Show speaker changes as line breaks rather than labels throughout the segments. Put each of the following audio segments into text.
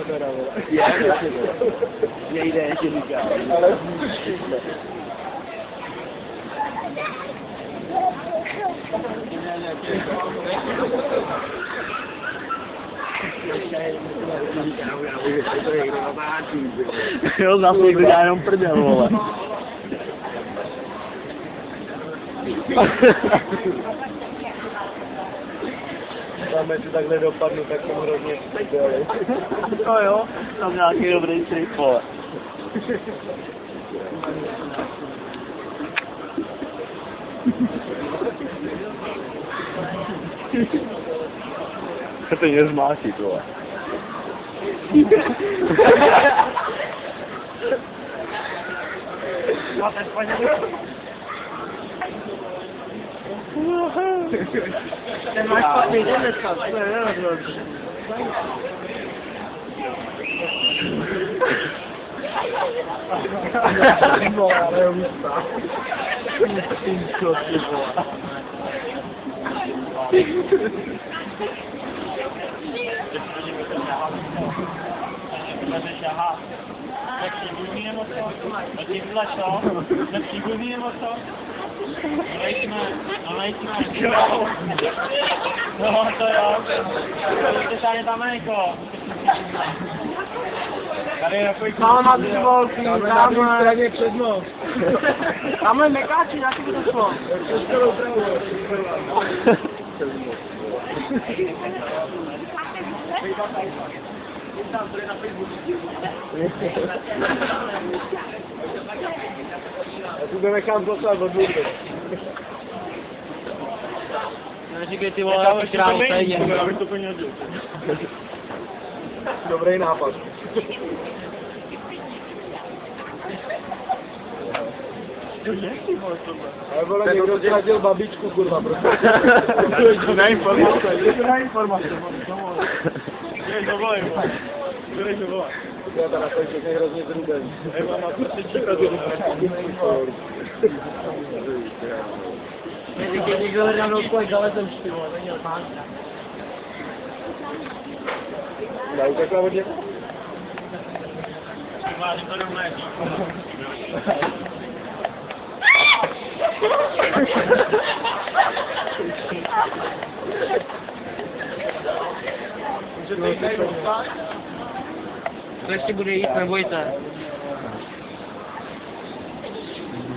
kamera, vole.
Nejde, že říká.
Ale...
Jo, zase někdo dělá jenom prdel, vole.
Tam, jestli takhle dopadnu, tak jsem hrozně prdeli.
No jo, tam nějaký dobrý trip, vole. To mě zmáčit, vole.
Máte Španělů? Ten máš špatný den dneska, to je nerozhodný.
Vole, ale umístá.
Pínko, ty vole.
Nepříbuzný nebo co? Netímhle co? Nepříbuzný nebo co? Nejsme. No to jo. To tady tam jako. Tady je takový... Máma ty volky,
tamhle. Straně před mnou.
Tamhle mekáči, jak by to šlo?
Já si to nechám poslat od Ludy.
Neříkej ty vole, já králu stejně.
Dobrý nápad. Ale vole, někdo ztratil babičku, kurva, prostě.
To je informace.
Já tam nakonec všechny hrozně zrubený.
Neříkej někdo hledanou kolik zalezem ty vole, to měl pán.
Já už takhle hodně.
Máš to doma jak to ještě bude jít, nebojte.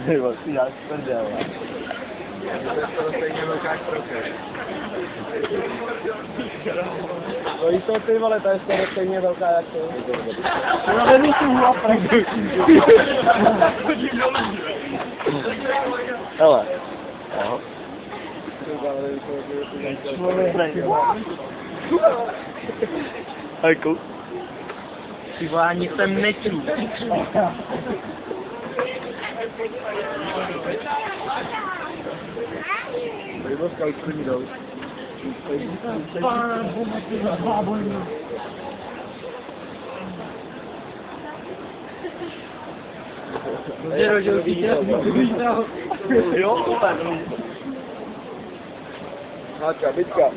Tyvo, si dáš prdel.
To je stejně velká kroka. No jí to ty vole, ta je stejně velká jak to.
No vedu si hula pravdu. Hele. Jo. Hejku.
Ty vole, ani jsem neču.
Tady byl scout první dal.
Pána boha, ty bábojno.
Jo,
Háčka, byťka.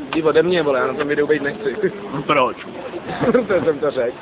Jdi ode mě, vole, já na tom videu být nechci.
proč?
Protože jsem to řekl.